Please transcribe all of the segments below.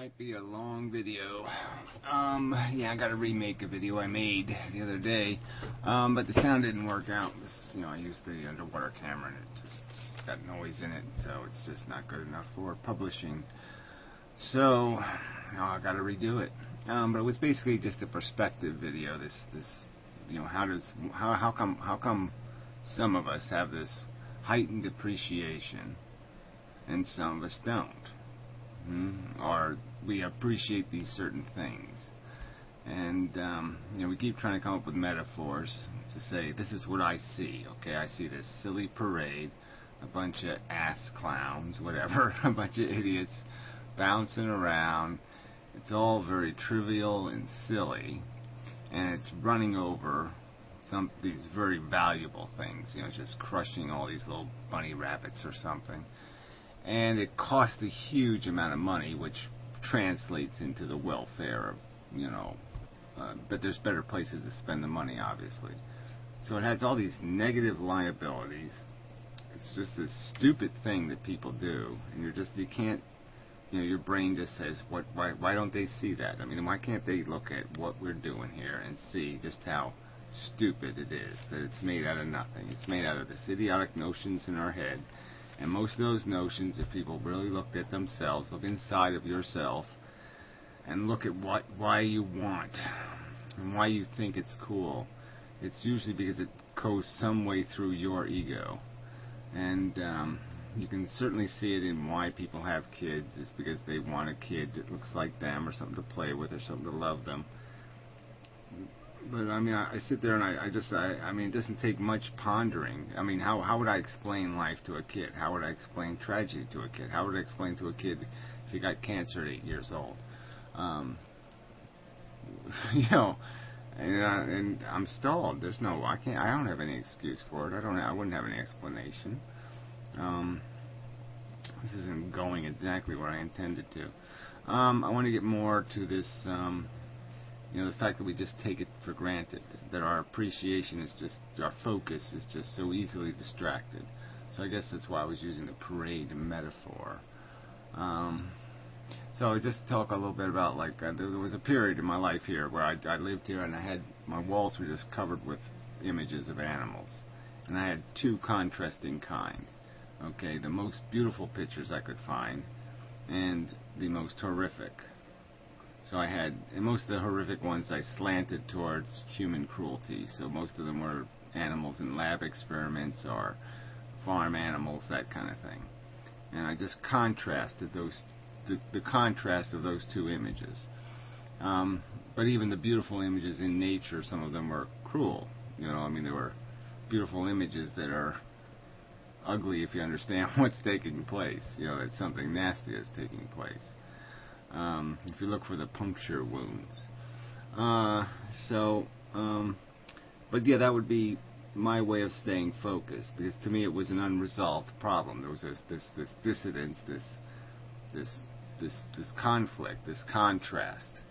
might be a long video. Yeah, I gotta remake a video I made the other day, but the sound didn't work out. I used the underwater camera and it's got noise in it, so it's just not good enough for publishing. So, I gotta redo it. But it was basically just a perspective video. How come some of us have this heightened appreciation and some of us don't? Or we appreciate these certain things, and we keep trying to come up with metaphors to say this is what I see. Okay, I see this silly parade, a bunch of ass clowns, whatever, a bunch of idiots bouncing around. It's all very trivial and silly, and it's running over these very valuable things. Just crushing all these little bunny rabbits or something. And it costs a huge amount of money, which translates into the welfare of, but there's better places to spend the money, obviously. So it has all these negative liabilities. It's just this stupid thing that people do, and you can't, your brain just says, why don't they see that? I mean, why can't they look at what we're doing here and see just how stupid it is, that it's made out of nothing. It's made out of this idiotic notions in our head. And most of those notions, if people really looked at themselves, look inside of yourself, and look at why you want, and why you think it's cool, it's usually because it goes some way through your ego. And you can certainly see it in why people have kids. It's because they want a kid that looks like them, or something to play with, or something to love them. But I sit there and I it doesn't take much pondering. How would I explain life to a kid? How would I explain tragedy to a kid? How would I explain to a kid if he got cancer at 8 years old? And I'm stalled. I don't have any excuse for it. I wouldn't have any explanation. This isn't going exactly where I intended to. I want to get more to this. The fact that we just take it for granted, that our appreciation is our focus is just so easily distracted. So I guess that's why I was using the parade metaphor. So just talk a little bit about, there was a period in my life here where I lived here, and my walls were just covered with images of animals. And I had two contrasting kind. Okay, the most beautiful pictures I could find, and the most horrific. So and most of the horrific ones I slanted towards human cruelty. So most of them were animals in lab experiments or farm animals, that kind of thing. And I just contrasted the contrast of those two images. But even the beautiful images in nature, some of them were cruel. There were beautiful images that are ugly if you understand what's taking place. That something nasty is taking place. If you look for the puncture wounds. But yeah, that would be my way of staying focused, because to me it was an unresolved problem. There was this dissidence, this conflict, this contrast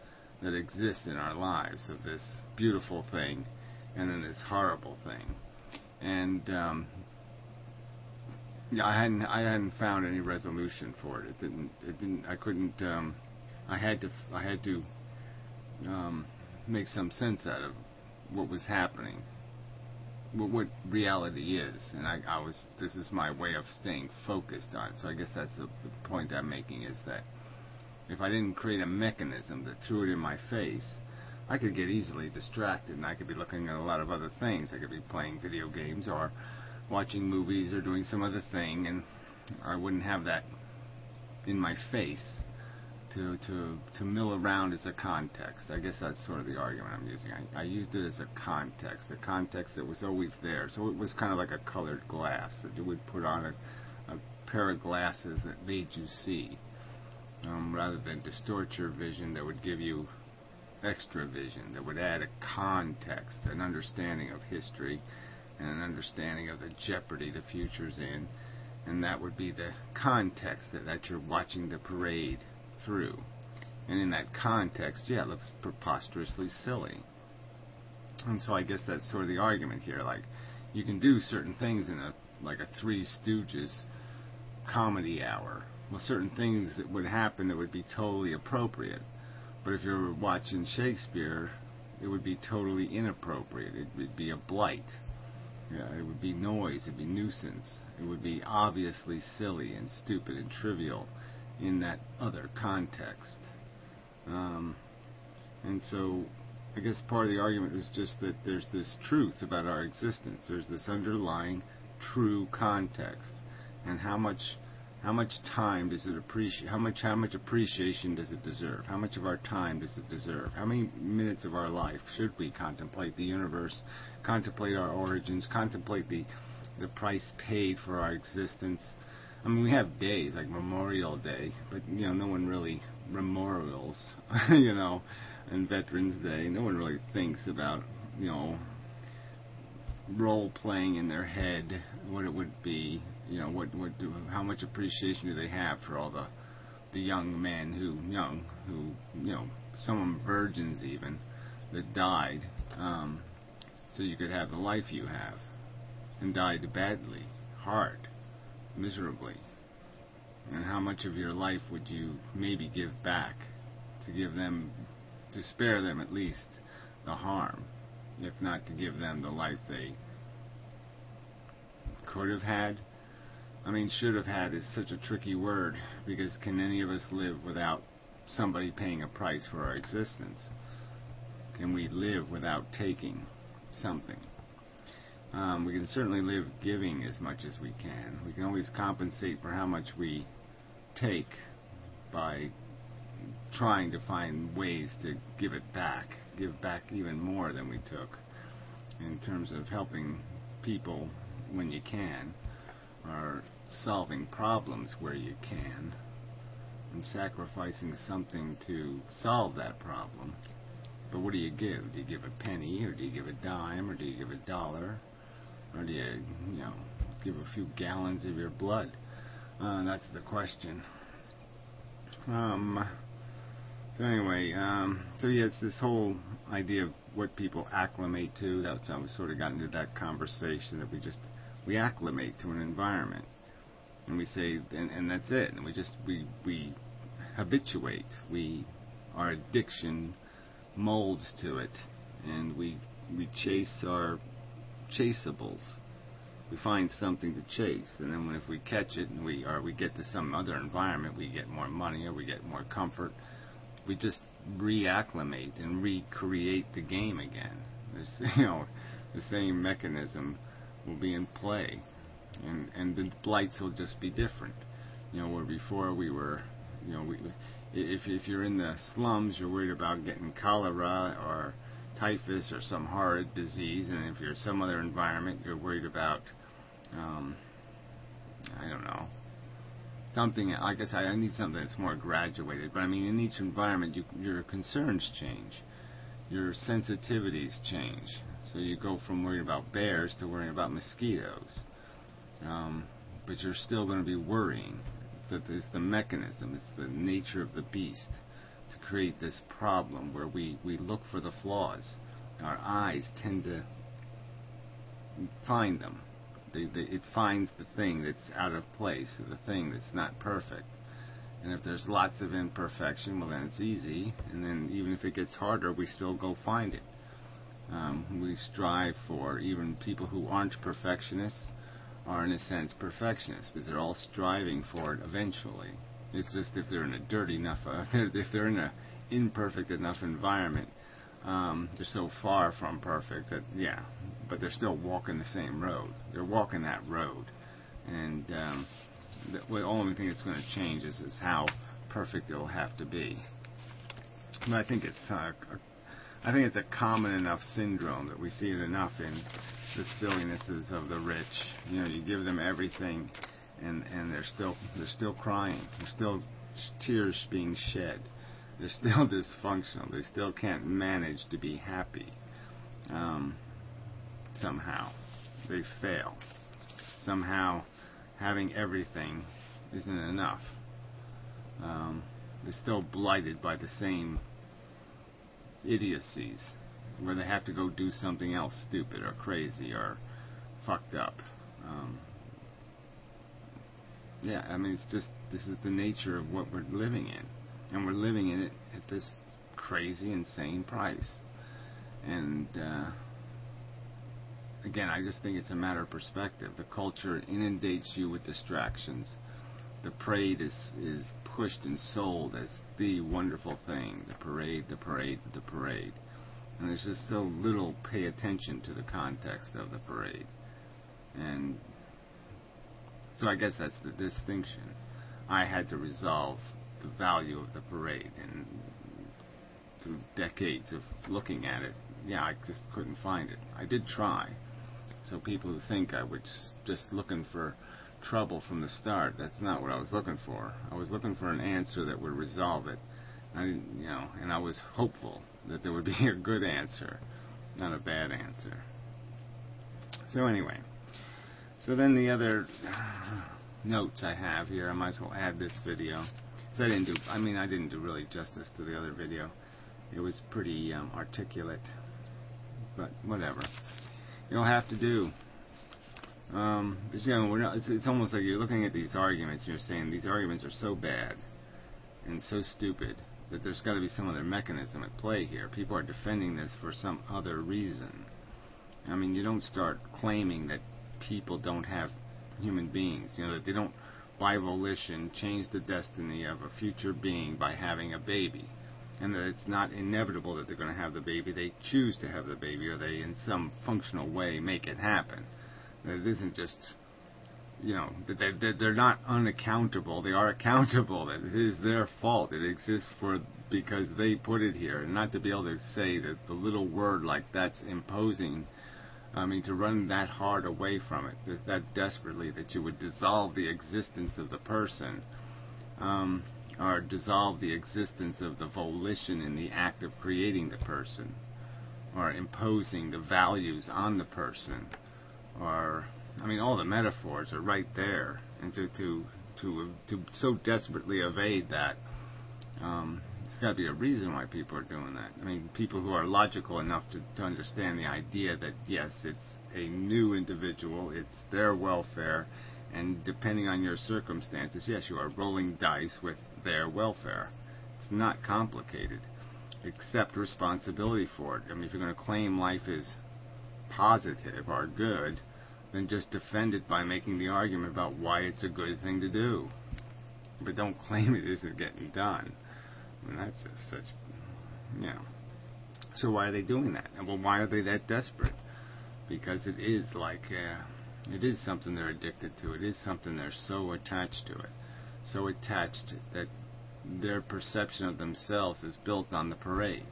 that exists in our lives of this beautiful thing and then this horrible thing. And I hadn't found any resolution for it. I had to make some sense out of what was happening, what reality is, and this is my way of staying focused on it. So I guess that's the point I'm making, is that if I didn't create a mechanism that threw it in my face, I could get easily distracted, and I could be looking at a lot of other things. I could be playing video games or watching movies or doing some other thing, and I wouldn't have that in my face to mill around as a context. I guess that's sort of the argument I'm using. I used it as a context that was always there. So it was kind of like a colored glass that you would put on a pair of glasses that made you see, rather than distort your vision, that would give you extra vision, that would add a context, an understanding of history, and an understanding of the jeopardy the future's in. And that would be the context that you're watching the parade through. And in that context, yeah, it looks preposterously silly. And so I guess that's sort of the argument here. You can do certain things in a Three Stooges comedy hour, well, certain things that would happen that would be totally appropriate. But if you're watching Shakespeare, it would be totally inappropriate. It would be a blight. Yeah, it would be noise. It would be nuisance. It would be obviously silly and stupid and trivial in that other context. And so I guess part of the argument was just that there's this truth about our existence. There's this underlying true context. And how much time does it appreciate? How much appreciation does it deserve? How much of our time does it deserve? How many minutes of our life should we contemplate the universe, contemplate our origins, contemplate the price paid for our existence? I mean, we have days like Memorial Day, but no one really memorials, and Veterans Day. No one really thinks about role playing in their head what it would be. How much appreciation do they have for all the young men who some of them virgins even, that died, so you could have the life you have, and died badly, hard, miserably. And how much of your life would you maybe give back to spare them at least the harm, if not to give them the life they could have had? I mean, should have had is such a tricky word, because can any of us live without somebody paying a price for our existence? Can we live without taking something? We can certainly live giving as much as we can. We can always compensate for how much we take by trying to find ways to give back even more than we took, in terms of helping people when you can, or solving problems where you can, and sacrificing something to solve that problem. But what do you give? Do you give a penny, or do you give a dime, or do you give a dollar, or do you give a few gallons of your blood? That's the question. So anyway, it's this whole idea of what people acclimate to. That's how we sort of got into that conversation, that we acclimate to an environment, and we say, and that's it, and we habituate. Our addiction molds to it, and we chase our chaseables. We find something to chase, and then if we catch it and we get to some other environment, we get more money or we get more comfort. We just reacclimate and recreate the game again. The same mechanism will be in play, and the blights will just be different. Where before we were, if you're in the slums, you're worried about getting cholera or typhus or some horrid disease, and if you're in some other environment, you're worried about, I don't know, something. I guess I need something that's more graduated. But I mean, in each environment, your concerns change, your sensitivities change. So you go from worrying about bears to worrying about mosquitoes. But you're still going to be worrying. It's the mechanism, it's the nature of the beast to create this problem where we look for the flaws. Our eyes tend to find them. It finds the thing that's out of place, or the thing that's not perfect. And if there's lots of imperfection, well, then it's easy. And then even if it gets harder, we still go find it. We strive for, even people who aren't perfectionists are in a sense perfectionists, because they're all striving for it eventually. It's just if they're in a dirty enough, if they're in an imperfect enough environment, they're so far from perfect that, but they're still walking the same road. They're walking that road. And the only thing that's going to change is how perfect it'll have to be. But I think it's a common enough syndrome that we see it enough in the sillinesses of the rich. You give them everything, and they're still crying. There's still tears being shed. They're still dysfunctional. They still can't manage to be happy. Somehow they fail. Somehow having everything isn't enough. They're still blighted by the same idiocies, where they have to go do something else stupid or crazy or fucked up. Yeah, I mean, it's just, this is the nature of what we're living in. And we're living in it at this crazy, insane price. And, again, I just think it's a matter of perspective. The culture inundates you with distractions. The parade is pushed and sold as the wonderful thing. The parade, the parade, the parade. And there's just so little pay attention to the context of the parade. And so I guess that's the distinction. I had to resolve the value of the parade, and through decades of looking at it, yeah, I just couldn't find it. I did try. So people who think I was just looking for trouble from the start, that's not what I was looking for. I was looking for an answer that would resolve it. I didn't, and I was hopeful that there would be a good answer, not a bad answer. So anyway, so then the other notes I have here, I might as well add this video. So I didn't do really justice to the other video. It was pretty articulate, but whatever. You'll have to do. It's almost like you're looking at these arguments and you're saying these arguments are so bad and so stupid that there's got to be some other mechanism at play here. People are defending this for some other reason. I mean, you don't start claiming that people don't have human beings, that they don't, by volition, change the destiny of a future being by having a baby, and that it's not inevitable that they're going to have the baby. They choose to have the baby, or they, in some functional way, make it happen. That it isn't just, that they're not unaccountable. They are accountable. That it is their fault. It exists because they put it here, and not to be able to say that the little word like that's imposing. I mean, to run that hard away from it, that desperately, that you would dissolve the existence of the person, or dissolve the existence of the volition in the act of creating the person, or imposing the values on the person, or, all the metaphors are right there, and to so desperately evade that, there's got to be a reason why people are doing that. I mean, people who are logical enough to understand the idea that, yes, it's a new individual, it's their welfare, and depending on your circumstances, yes, you are rolling dice with their welfare. It's not complicated. Accept responsibility for it. I mean, if you're going to claim life is positive or good, then just defend it by making the argument about why it's a good thing to do. But don't claim it isn't getting done. I mean, that's just such, So why are they doing that? And well, why are they that desperate? Because it is it is something they're addicted to. It is something they're so attached to it. So attached that their perception of themselves is built on the parade.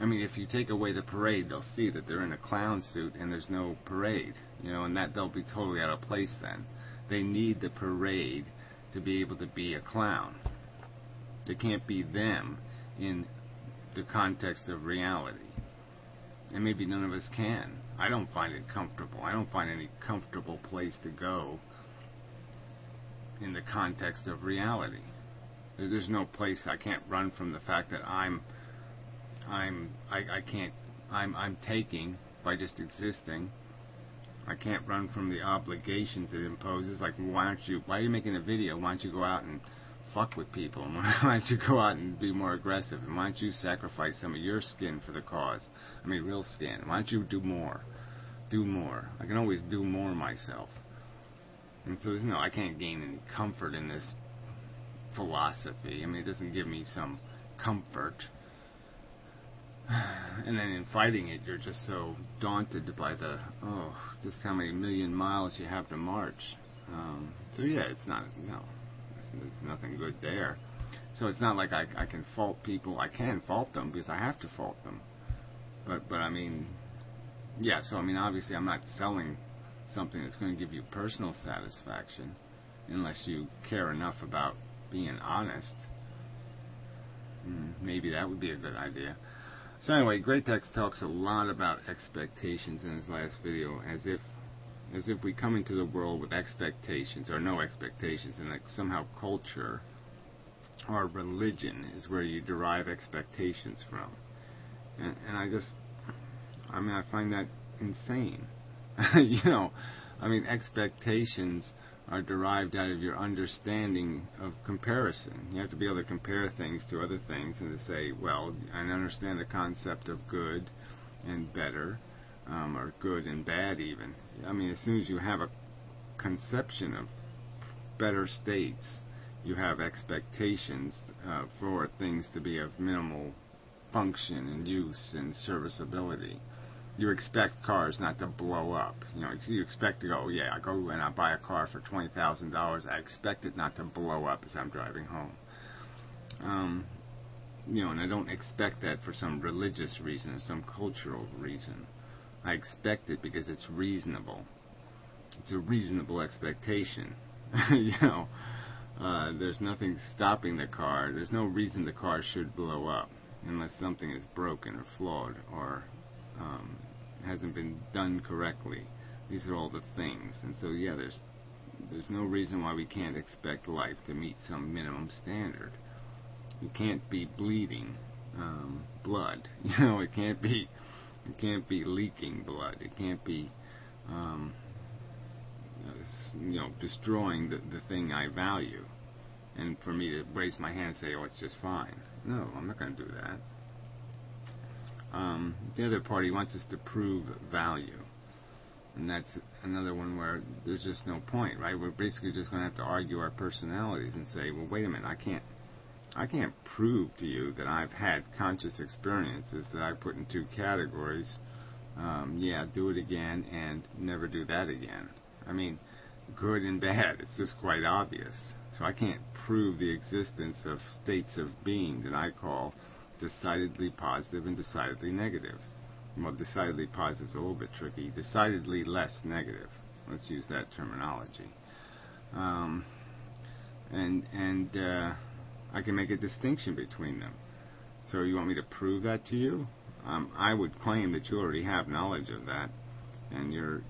I mean, if you take away the parade, they'll see that they're in a clown suit and there's no parade, and that they'll be totally out of place then. They need the parade to be able to be a clown. They can't be them in the context of reality. And maybe none of us can. I don't find it comfortable. I don't find any comfortable place to go in the context of reality. There's no place. I can't run from the fact that I'm taking by just existing. I can't run from the obligations it imposes. Like, why are you making a video? Why don't you go out and fuck with people? Why don't you go out and be more aggressive? And why don't you sacrifice some of your skin for the cause? I mean, real skin. Why don't you do more? Do more. I can always do more myself. And so I can't gain any comfort in this philosophy. I mean, it doesn't give me some comfort. And then in fighting it, you're just so daunted by just how many million miles you have to march. So yeah, it's nothing good there. So it's not like I can fault people. I can fault them because I have to fault them. But I mean, yeah, so I mean, obviously I'm not selling something that's going to give you personal satisfaction unless you care enough about being honest. Maybe that would be a good idea. So anyway, Great Text talks a lot about expectations in his last video, as if we come into the world with expectations or no expectations, and like somehow culture or religion is where you derive expectations from. And I find that insane. I mean, expectations are derived out of your understanding of comparison. You have to be able to compare things to other things and to say, well, I understand the concept of good and better, or good and bad even. I mean, as soon as you have a conception of better states, you have expectations for things to be of minimal function and use and serviceability. You expect cars not to blow up. You expect to go, yeah, I go and I buy a car for $20,000. I expect it not to blow up as I'm driving home. And I don't expect that for some religious reason or some cultural reason. I expect it because it's reasonable. It's a reasonable expectation. There's nothing stopping the car. There's no reason the car should blow up unless something is broken or flawed or hasn't been done correctly. These are all the things. And so, yeah, there's no reason why we can't expect life to meet some minimum standard. You can't be bleeding blood. It can't be leaking blood. It can't be destroying the thing I value, and for me to raise my hand and say, oh, it's just fine. No, I'm not going to do that. The other party wants us to prove value, and that's another one where there's just no point, right? We're basically just going to have to argue our personalities and say, well, wait a minute, I can't prove to you that I've had conscious experiences that I put in two categories. Do it again and never do that again. I mean, good and bad, it's just quite obvious. So I can't prove the existence of states of being that I call decidedly positive and decidedly negative. Well, decidedly positive is a little bit tricky. Decidedly less negative. Let's use that terminology. I can make a distinction between them. So you want me to prove that to you? I would claim that you already have knowledge of that, and your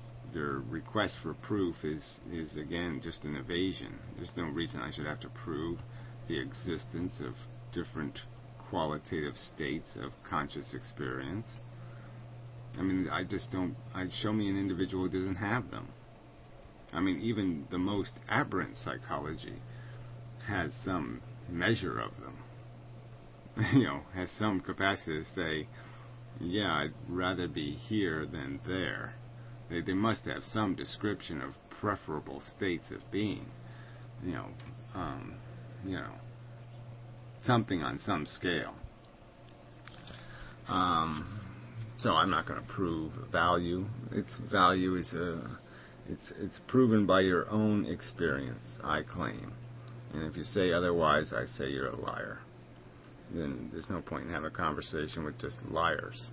request for proof is again just an evasion. There's no reason I should have to prove the existence of different qualitative states of conscious experience. I mean, I just don't. Show me an individual who doesn't have them. I mean, even the most aberrant psychology has some measure of them. Has some capacity to say, yeah, I'd rather be here than there. They must have some description of preferable states of being. Something on some scale. So I'm not going to prove value. Its value is it's proven by your own experience, I claim. And if you say otherwise, I say you're a liar. Then there's no point in having a conversation with just liars.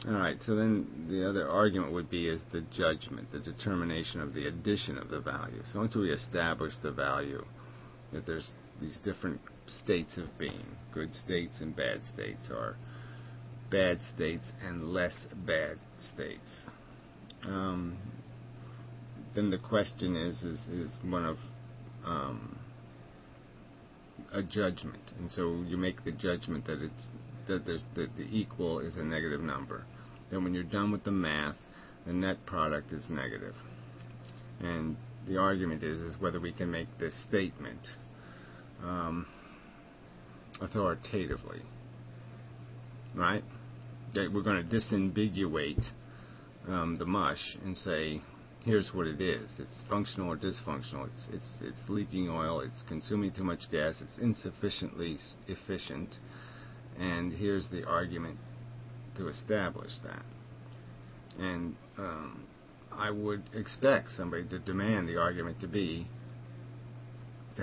Alright, so then the other argument would be is the judgment, the determination of the addition of the value. So once we establish the value, that there's these different states of being, good states and bad states, or bad states and less bad states. Then the question is one of a judgment, and so you make the judgment that that the equal is a negative number. Then when you're done with the math, the net product is negative. And the argument is whether we can make this statement authoritatively, right? That we're going to disambiguate the mush and say, here's what it is. It's functional or dysfunctional. It's leaking oil. It's consuming too much gas. It's insufficiently efficient. And here's the argument to establish that. And I would expect somebody to demand the argument to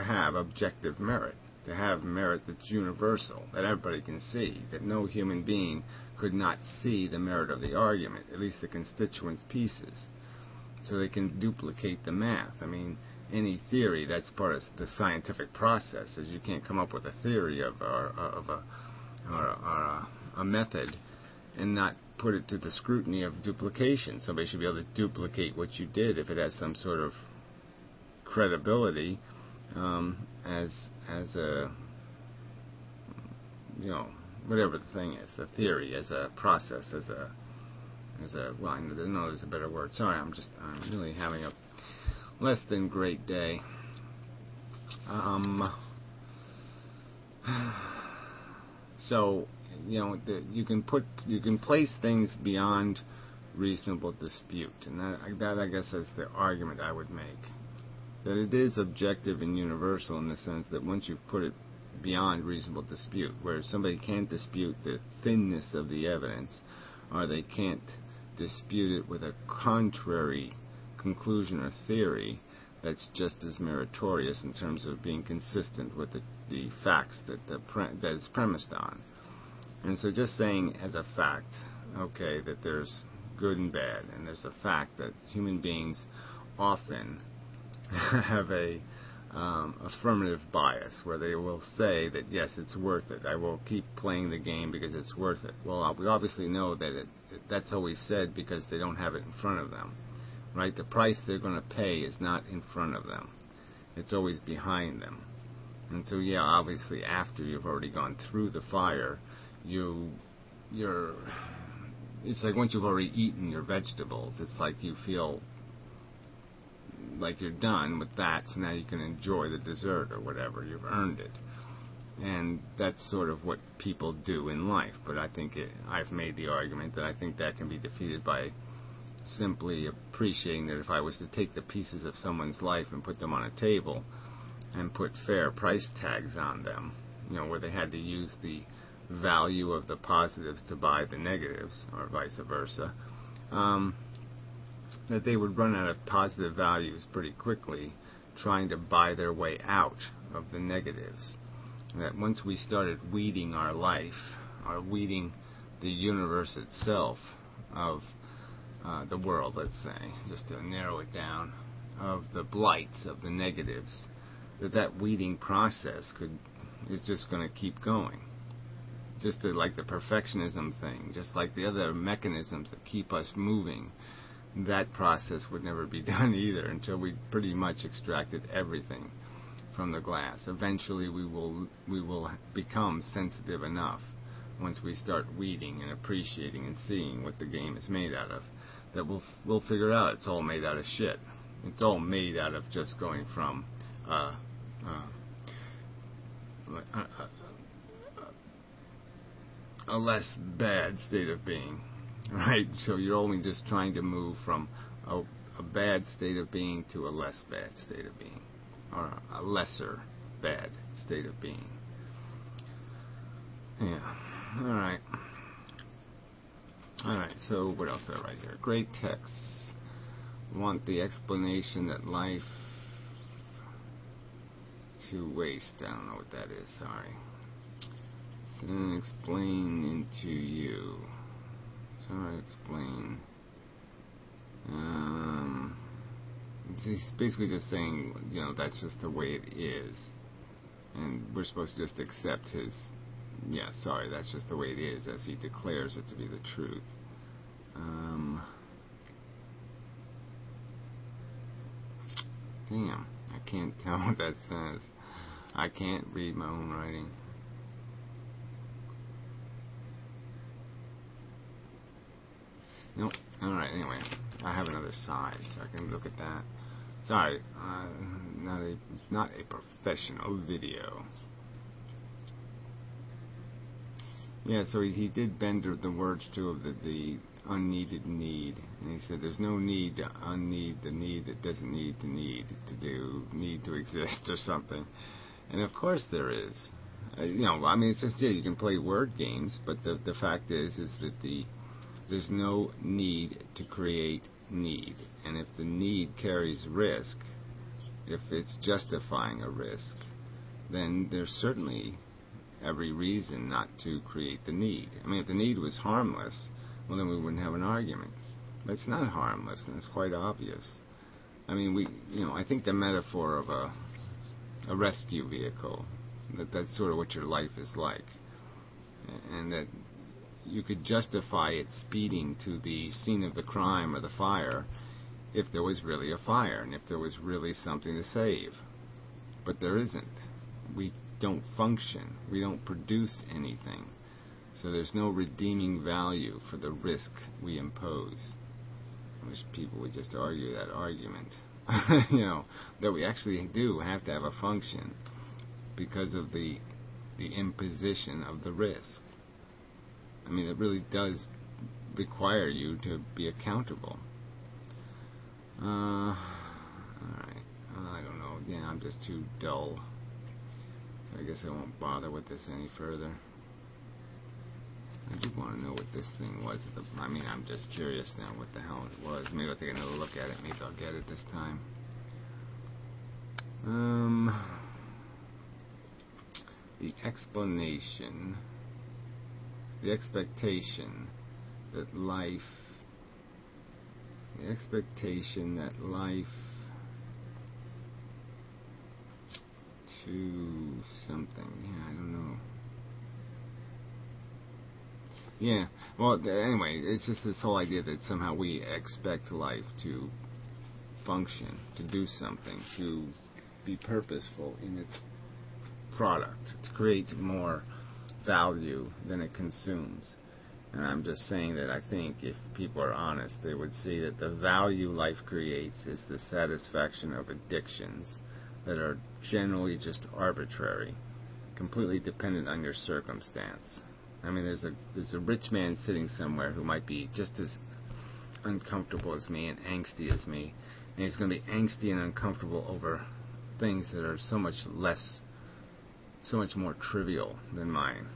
have objective merit, to have merit that's universal, that everybody can see, that no human being could not see the merit of the argument, at least the constituent pieces, so they can duplicate the math. I mean, any theory, that's part of the scientific process, is you can't come up with a theory of a method and not put it to the scrutiny of duplication. Somebody should be able to duplicate what you did if it has some sort of credibility as a, whatever the thing is, the theory, as a process, as Well, I know there's a better word. Sorry, I'm really having a less than great day. So, you can place things beyond reasonable dispute, and that I guess is the argument I would make. That it is objective and universal in the sense that once you put it beyond reasonable dispute, where somebody can't dispute the thinness of the evidence, or they can't dispute it with a contrary conclusion or theory that's just as meritorious in terms of being consistent with the facts that it's premised on. And so just saying as a fact, okay, that there's good and bad, and there's a fact that human beings often have a affirmative bias where they will say that yes, it's worth it. I will keep playing the game because it's worth it. Well, we obviously know that that's always said because they don't have it in front of them, right? The price they're going to pay is not in front of them. It's always behind them. And so, yeah, obviously after you've already gone through the fire, it's like once you've already eaten your vegetables, it's like you feel like you're done with that, so now you can enjoy the dessert or whatever. You've earned it. And that's sort of what people do in life. But I think I've made the argument that I think that can be defeated by simply appreciating that if I was to take the pieces of someone's life and put them on a table and put fair price tags on them, where they had to use the value of the positives to buy the negatives, or vice versa, that they would run out of positive values pretty quickly trying to buy their way out of the negatives. That once we started weeding our life, or weeding the universe itself of the world, let's say, just to narrow it down, of the blights, of the negatives, that weeding process is just going to keep going. Just like the perfectionism thing, just like the other mechanisms that keep us moving, that process would never be done either until we pretty much extracted everything from the glass. Eventually we will become sensitive enough once we start weeding and appreciating and seeing what the game is made out of, that we'll figure out it's all made out of shit. It's all made out of just going from a less bad state of being, right? So you're only just trying to move from a bad state of being to a less bad state of being, or a lesser bad state of being. Yeah. Alright, so what else did I write here? Great texts want the explanation that life to waste. I don't know what that is, sorry. Then explain into you. So I explain. He's basically just saying, that's just the way it is. And we're supposed to just accept his, that's just the way it is as he declares it to be the truth. Damn, I can't tell what that says. I can't read my own writing. Nope. Alright, anyway, I have another side, so I can look at that. Sorry, not a professional video. Yeah, so he did bend the words to of the unneeded need, and he said there's no need to unneed the need that doesn't need to exist or something. And of course there is. It's just, you can play word games, but the fact is that there's no need to create need. And if the need carries risk, if it's justifying a risk, then there's certainly every reason not to create the need. If the need was harmless, well, then we wouldn't have an argument. But it's not harmless, and it's quite obvious. I think the metaphor of a rescue vehicle, that's sort of what your life is like. And that you could justify it speeding to the scene of the crime or the fire if there was really a fire and if there was really something to save. But there isn't. We don't function. We don't produce anything. So there's no redeeming value for the risk we impose. I wish people would just argue that argument. That we actually do have to have a function because of the imposition of the risk. I mean, it really does require you to be accountable. Alright. I don't know. Yeah, I'm just too dull. So I guess I won't bother with this any further. I do want to know what this thing was. I mean, I'm just curious now what the hell it was. Maybe I'll take another look at it. Maybe I'll get it this time. The explanation, the expectation that life to something. Yeah, I don't know. Yeah, well, anyway, it's just this whole idea that somehow we expect life to function, to do something, to be purposeful in its product, to create more value than it consumes. And I'm just saying that I think if people are honest, they would see that the value life creates is the satisfaction of addictions that are generally just arbitrary, completely dependent on your circumstance. I mean, there's a rich man sitting somewhere who might be just as uncomfortable as me and angsty as me, and he's going to be angsty and uncomfortable over things that are so much more trivial than mine.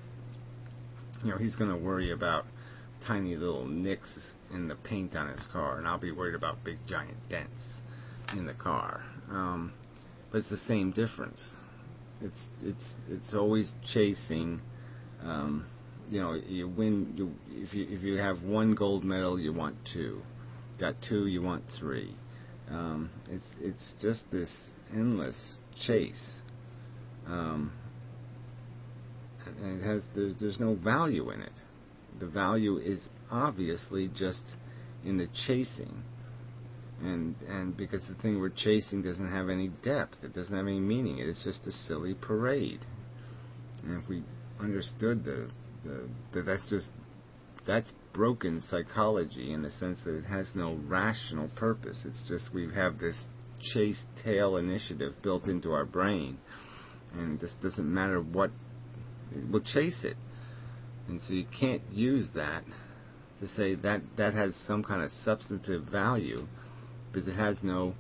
He's going to worry about tiny little nicks in the paint on his car, and I'll be worried about big giant dents in the car. But it's the same difference. It's always chasing. You win. If you have one gold medal, you want two. Got two, you want three. It's just this endless chase. And there's no value in it. The value is obviously just in the chasing, and because the thing we're chasing doesn't have any depth, it doesn't have any meaning. It's just a silly parade. And if we understood that's broken psychology in the sense that it has no rational purpose. It's just we have this chase tail initiative built into our brain, and this doesn't matter what. We'll chase it. And so you can't use that to say that has some kind of substantive value, because it has no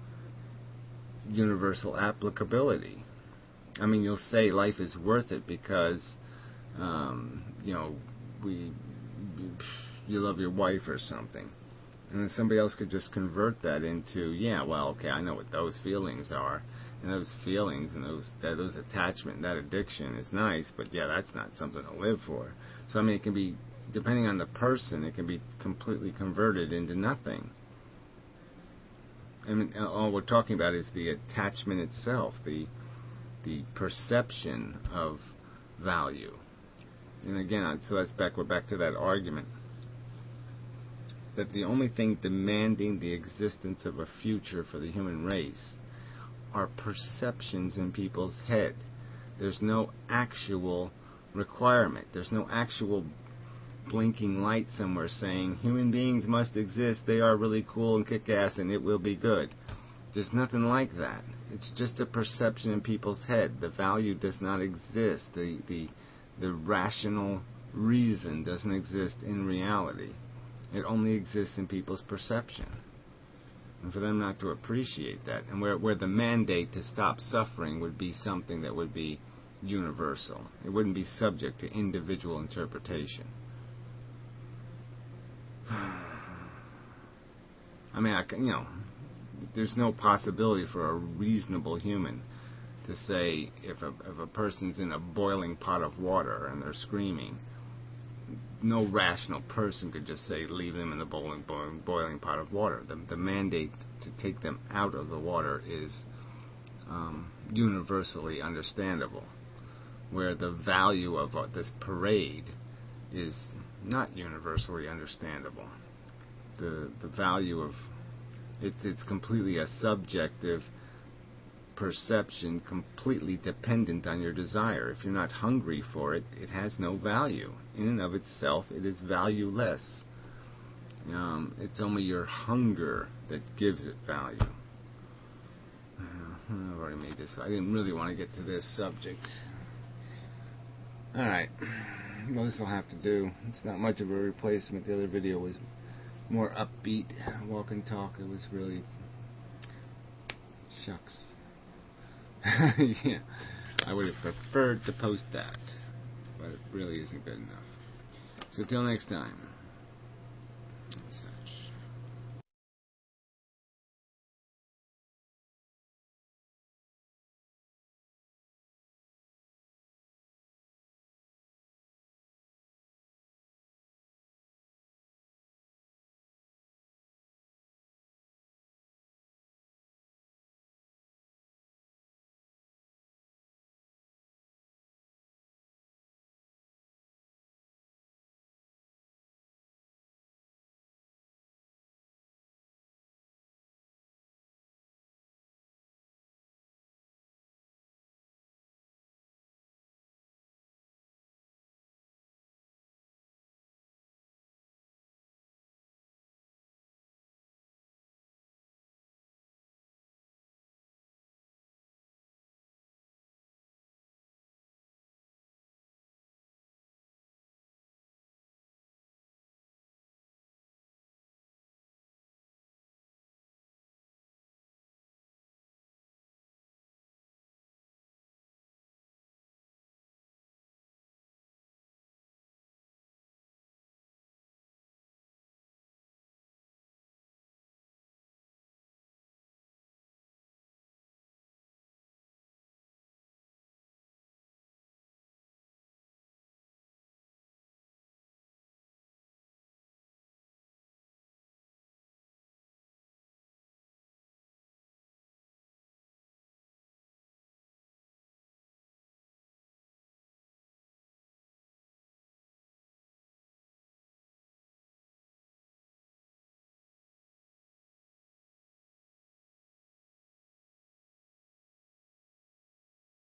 universal applicability. I mean, you'll say life is worth it because you love your wife or something, and then somebody else could just convert that into, okay, I know what those feelings are. And those feelings and those attachment, that addiction is nice, but that's not something to live for. So I mean, it can be, depending on the person, it can be completely converted into nothing. I mean, all we're talking about is the attachment itself, the perception of value. And again, so we're back to that argument that the only thing demanding the existence of a future for the human race are perceptions in people's head. There's no actual requirement. There's no actual blinking light somewhere saying human beings must exist, they are really cool and kick-ass, and it will be good. There's nothing like that. It's just a perception in people's head. The value does not exist. The rational reason doesn't exist in reality. It only exists in people's perception. And for them not to appreciate that, and where the mandate to stop suffering would be something that would be universal. It wouldn't be subject to individual interpretation. I mean, there's no possibility for a reasonable human to say if a person's in a boiling pot of water and they're screaming, no rational person could just say leave them in the boiling pot of water. The mandate to take them out of the water is universally understandable, where the value of this parade is not universally understandable. The value of it's completely a subjective perception completely dependent on your desire. If you're not hungry for it, it has no value. In and of itself, it is valueless. It's only your hunger that gives it value. I've already made this. I didn't really want to get to this subject. Alright. Well, this will have to do. It's not much of a replacement. The other video was more upbeat, walk and talk. It was really... shucks. Yeah. I would have preferred to post that, but it really isn't good enough. So till next time.